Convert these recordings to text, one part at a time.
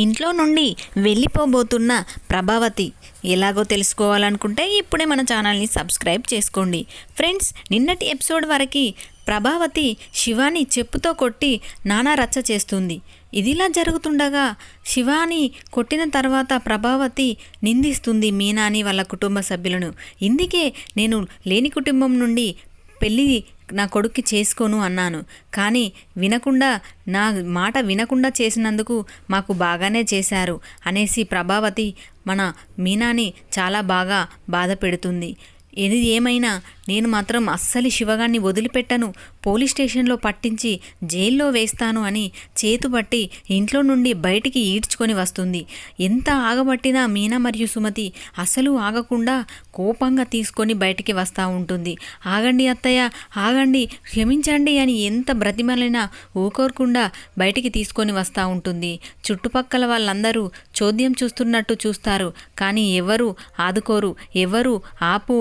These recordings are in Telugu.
ఇంట్లో నుండి వెళ్ళిపోబోతున్న ప్రభావతి ఎలాగో తెలుసుకోవాలనుకుంటే ఇప్పుడే మన ఛానల్ని సబ్స్క్రైబ్ చేసుకోండి. ఫ్రెండ్స్, నిన్నటి ఎపిసోడ్ వరకు ప్రభావతి శివాని చెప్పుతో కొట్టి నానా రచ్చ చేస్తుంది. ఇదిలా జరుగుతుండగా శివాని కొట్టిన తర్వాత ప్రభావతి నిందిస్తుంది మీనాని వాళ్ళ కుటుంబ సభ్యులను. ఇందుకే నేను లేని కుటుంబం నుండి పెళ్ళి నా కొడుక్కి చేసుకోను అన్నాను, కానీ వినకుండా నా మాట వినకుండా చేసినందుకు మాకు బాగానే చేశారు అనేసి ప్రభావతి మన మీనాని చాలా బాగా బాధ పెడుతుంది. ఇది ఏమైనా నేను మాత్రం అస్సలు శివగాన్ని వదిలిపెట్టను, పోలీస్ స్టేషన్లో పట్టించి జైల్లో వేస్తాను అని చేతుపట్టి ఇంట్లో నుండి బయటికి ఈడ్చుకొని వస్తుంది. ఎంత ఆగబట్టినా మీనా మరియు సుమతి అసలు ఆగకుండా కోపంగా తీసుకొని బయటికి వస్తూ ఉంటుంది. ఆగండి అత్తయ్య, ఆగండి, క్షమించండి అని ఎంత బ్రతిమలైనా ఊకోరకుండా బయటికి తీసుకొని వస్తూ ఉంటుంది. చుట్టుపక్కల వాళ్ళందరూ చోద్యం చూస్తున్నట్టు చూస్తారు, కానీ ఎవరు ఆదుకోరు, ఎవరు ఆపు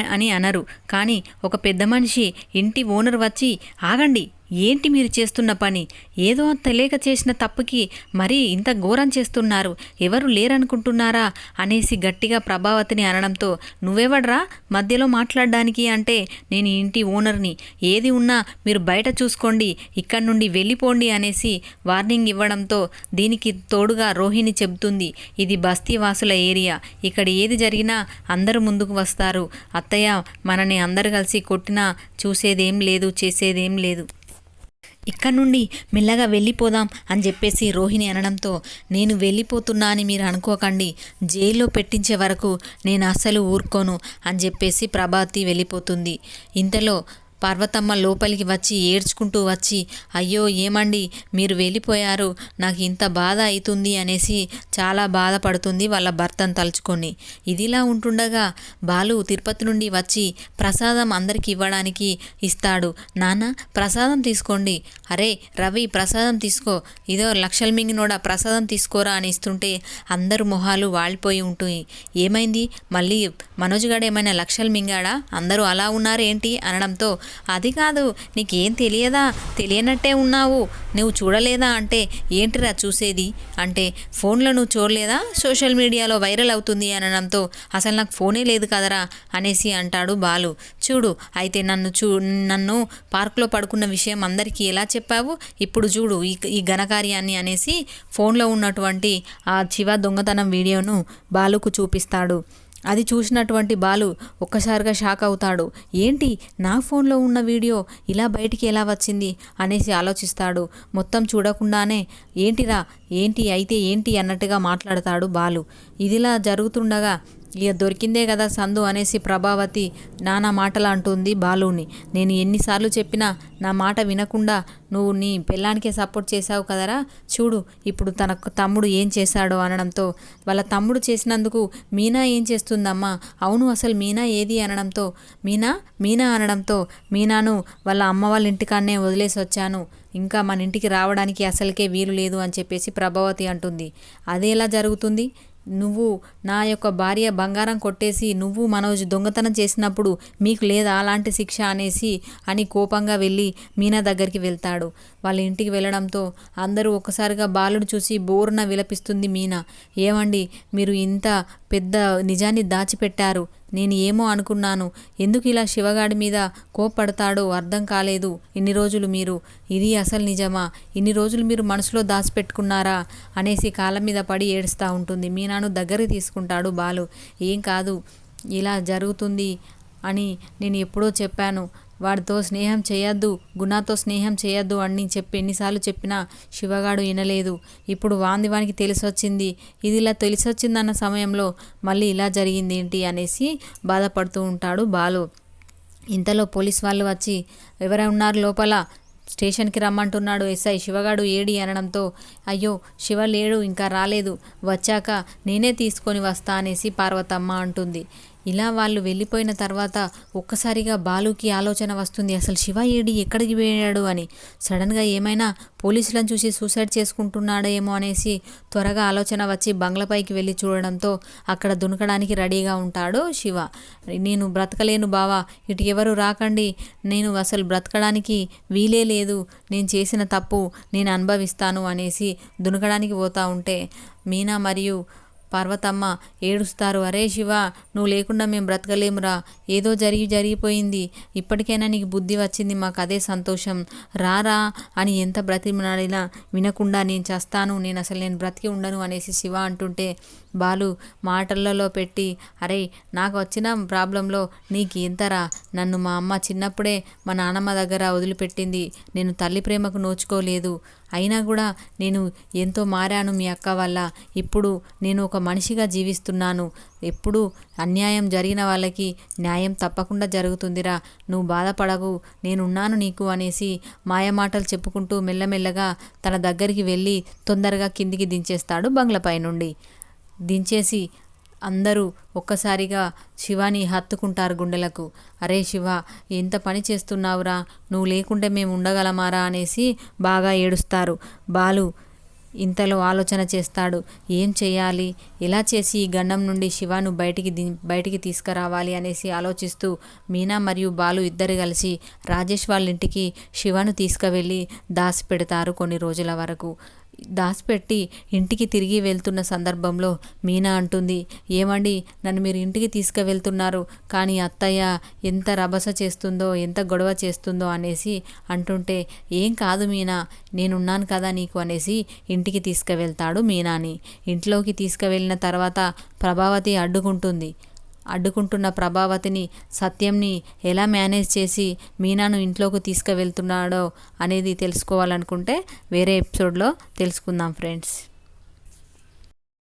అని అనరు. కానీ ఒక పెద్ద మనిషి, ఇంటి ఓనర్ వచ్చి, ఆగండి, ఏంటి మీరు చేస్తున్న పని? ఏదో తెలియక చేసిన తప్పుకి మరీ ఇంత ఘోరం చేస్తున్నారు, ఎవరు లేరనుకుంటున్నారా అనేసి గట్టిగా ప్రభావతిని అనడంతో, నువ్వెవడ్రా మధ్యలో మాట్లాడడానికి అంటే, నేను ఇంటి ఓనర్ని, ఏది ఉన్నా మీరు బయట చూసుకోండి, ఇక్కడి నుండి వెళ్ళిపోండి అనేసి వార్నింగ్ ఇవ్వడంతో దీనికి తోడుగా రోహిణి చెబుతుంది, ఇది బస్తీ వాసుల ఏరియా, ఇక్కడ ఏది జరిగినా అందరూ ముందుకు వస్తారు, అత్తయ్య మనని అందరు కలిసి కొట్టినా చూసేదేం లేదు, చేసేదేం లేదు, ఇక్కడ నుండి మెల్లగా వెళ్ళిపోదాం అని చెప్పేసి రోహిణి అనడంతో, నేను వెళ్ళిపోతున్నా అని మీరు అనుకోకండి, జైల్లో పెట్టించే వరకు నేను అస్సలు ఊరుకోను అని చెప్పేసి ప్రభావతి వెళ్ళిపోతుంది. ఇంతలో పార్వతమ్మ లోపలికి వచ్చి ఏడ్చుకుంటూ వచ్చి, అయ్యో ఏమండి మీరు వెళ్ళిపోయారు, నాకు ఇంత బాధ అవుతుంది అనేసి చాలా బాధపడుతుంది వాళ్ళ భర్తను తలుచుకొని. ఇదిలా ఉంటుండగా బాలు తిరుపతి నుండి వచ్చి ప్రసాదం అందరికి ఇవ్వడానికి ఇస్తాడు. నాన్న ప్రసాదం తీసుకోండి, అరే రవి ప్రసాదం తీసుకో, ఇదో లక్షల మింగినోడా ప్రసాదం తీసుకోరా అని ఇస్తుంటే అందరు మొహాలు వాలిపోయి ఉంటాయి. ఏమైంది మళ్ళీ మనోజ్ గాడు ఏమైనా లక్షలు మింగాడా, అందరూ అలా ఉన్నారు ఏంటి అనడంతో, అది కాదు, నీకేం తెలియదా, తెలియనట్టే ఉన్నావు, నువ్వు చూడలేదా అంటే, ఏంటిరా చూసేది అంటే, ఫోన్లో నువ్వు చూడలేదా, సోషల్ మీడియాలో వైరల్ అవుతుంది అనడంతో, అసలు నాకు ఫోనే లేదు కదరా అనేసి అంటాడు బాలు. చూడు అయితే నన్ను పార్కులో పడుకున్న విషయం అందరికీ ఎలా చెప్పావు, ఇప్పుడు చూడు ఈ ఘనకార్యాన్ని అనేసి ఫోన్లో ఉన్నటువంటి ఆ శివ దొంగతనం వీడియోను బాలుకు చూపిస్తాడు. అది చూసినటువంటి బాలు ఒక్కసారిగా షాక్ అవుతాడు. ఏంటి నా ఫోన్లో ఉన్న వీడియో ఇలా బయటికి ఎలా వచ్చింది అనేసి ఆలోచిస్తాడు. మొత్తం చూడకుండానే ఏంటిరా, ఏంటి అయితే ఏంటి అన్నట్టుగా మాట్లాడతాడు బాలు. ఇదిలా జరుగుతుండగా, ఇక దొరికిందే కదా సందు అనేసి ప్రభావతి నానా మాటలు అంటుంది బాలుని. నేను ఎన్నిసార్లు చెప్పినా నా మాట వినకుండా నువ్వు నీ పెళ్ళానికే సపోర్ట్ చేశావు కదరా, చూడు ఇప్పుడు తన తమ్ముడు ఏం చేశాడో అనడంతో, వాళ్ళ తమ్ముడు చేసినందుకు మీనా ఏం చేస్తుందమ్మా, అవును అసలు మీనా ఏది అనడంతో, మీనా అనడంతో, మీనాను వాళ్ళ అమ్మ వాళ్ళ ఇంటికాన్నే వదిలేసి వచ్చాను, ఇంకా మన ఇంటికి రావడానికి అసలుకే వీలు లేదు అని చెప్పేసి ప్రభావతి అంటుంది. అదేలా జరుగుతుంది, నువ్వు నా యొక్క భార్య బంగారం కొట్టేసి నువ్వు మనోజ్ దొంగతనం చేసినప్పుడు మీకు లేదా అలాంటి శిక్ష అని కోపంగా వెళ్ళి మీనా దగ్గరికి వెళ్తాడు. వాళ్ళ ఇంటికి వెళ్ళడంతో అందరూ ఒక్కసారిగా బాలుని చూసి బోరున విలపిస్తుంది మీనా. ఏమండి మీరు ఇంత పెద్ద నిజాన్ని దాచిపెట్టారు, నేను ఏమో అనుకున్నాను, ఎందుకు ఇలా శివగాడి మీద కోప్పడతాడో అర్థం కాలేదు, ఇన్ని రోజులు మీరు ఇది అసలు నిజమా, ఇన్ని రోజులు మీరు మనసులో దాచిపెట్టుకున్నారా అనేసి కాళ్ళ మీద పడి ఏడుస్తూ ఉంటుంది. మీనాను దగ్గరికి తీసుకుంటాడు బాలు. ఏం కాదు, ఇలా జరుగుతుంది అని నేను ఎప్పుడో చెప్పాను, వాడితో స్నేహం చేయొద్దు, గుణాతో స్నేహం చేయొద్దు అని ఎన్నిసార్లు చెప్పినా శివగాడు వినలేదు, ఇప్పుడు వానికి తెలిసొచ్చింది, ఇది ఇలా తెలిసొచ్చిందన్న సమయంలో మళ్ళీ ఇలా జరిగింది ఏంటి అనేసి బాధపడుతూ ఉంటాడు బాలు. ఇంతలో పోలీస్ వాళ్ళు వచ్చి, ఎవరైనా ఉన్నారు లోపల, స్టేషన్కి రమ్మంటున్నాడు ఎస్ఐ, శివగాడు ఏడి అనడంతో, అయ్యో శివ లేడు, ఇంకా రాలేదు, వచ్చాక నేనే తీసుకొని వస్తా అనేసి పార్వతమ్మ అంటుంది. ఇలా వాళ్ళు వెళ్ళిపోయిన తర్వాత ఒక్కసారిగా బాలుకి ఆలోచన వస్తుంది, అసలు శివ ఏడి ఎక్కడికి పోయాడు అని. సడన్గా ఏమైనా పోలీసులను చూసి సూసైడ్ చేసుకుంటున్నాడేమో అనేసి త్వరగా ఆలోచన వచ్చి బంగ్లాపైకి వెళ్ళి చూడడంతో అక్కడ దునకడానికి రెడీగా ఉంటాడు శివ. నేను బ్రతకలేను బావా, ఇటు ఎవరు రాకండి, నేను అసలు బ్రతకడానికి వీలే లేదు, నేను చేసిన తప్పు నేను అనుభవిస్తాను అనేసి దునకడానికి పోతూ ఉంటే మీనా మరియు పార్వతమ్మ ఏడుస్తారు. అరే శివ, నువ్వు లేకుండా మేము బ్రతకలేమురా, ఏదో జరిగిపోయింది, ఇప్పటికైనా నీకు బుద్ధి వచ్చింది, మాకు అదే సంతోషం, రారా అని ఎంత బ్రతిమలాడినా వినకుండా నేను చేస్తాను, నేను బ్రతికి ఉండను అనేసి శివ అంటుంటే బాలు మాటలలో పెట్టి, అరే నాకు వచ్చిన ప్రాబ్లంలో నీకు ఎంతరా, నన్ను మా అమ్మ చిన్నప్పుడే మా నాన్నమ్మ దగ్గర వదిలిపెట్టింది, నేను తల్లి ప్రేమకు నోచుకోలేదు, అయినా కూడా నేను ఎంతో మారాను మీ అక్క వల్ల, ఇప్పుడు నేను ఒక మనిషిగా జీవిస్తున్నాను, ఎప్పుడు అన్యాయం జరిగిన వాళ్ళకి న్యాయం తప్పకుండా జరుగుతుందిరా, నువ్వు బాధపడకు, నేనున్నాను నీకు అనేసి మాయమాటలు చెప్పుకుంటూ మెల్లమెల్లగా తన దగ్గరికి వెళ్ళి తొందరగా కిందికి దించేస్తాడు బంగ్లాపై నుండి. దించేసి అందరూ ఒక్కసారిగా శివాని హత్తుకుంటారు గుండెలకు. అరే శివ, ఎంత పని చేస్తున్నావురా, నువ్వు లేకుంటే మేము ఉండగలమారా అనేసి బాగా ఏడుస్తారు. బాలు ఇంతలో ఆలోచన చేస్తాడు, ఏం చేయాలి, ఎలా చేసి ఈ గండం నుండి శివను బయటికి తీసుకురావాలి అనేసి ఆలోచిస్తూ మీనా మరియు బాలు ఇద్దరు కలిసి రాజేష్ వాళ్ళ ఇంటికి శివను తీసుకువెళ్ళి దాచిపెడతారు కొన్ని రోజుల వరకు. దాచిపెట్టి ఇంటికి తిరిగి వెళ్తున్న సందర్భంలో మీనా అంటుంది, ఏమండి నన్ను మీరు ఇంటికి తీసుకువెళ్తున్నారు, కానీ అత్తయ్య ఎంత రభస చేస్తుందో ఎంత గొడవ చేస్తుందో అనేసి అంటుంటే, ఏం కాదు మీనా, నేనున్నాను కదా నీకు అనేసి ఇంటికి తీసుకువెళ్తాడు మీనాని. ఇంట్లోకి తీసుకువెళ్ళిన తర్వాత ప్రభావతి అడ్డుకుంటున్న ప్రభావతిని సత్యంని ఎలా మేనేజ్ చేసి మీనాను ఇంట్లోకి తీసుకువెళ్తున్నాడో అనేది తెలుసుకోవాలనుకుంటే వేరే ఎపిసోడ్లో తెలుసుకుందాం ఫ్రెండ్స్.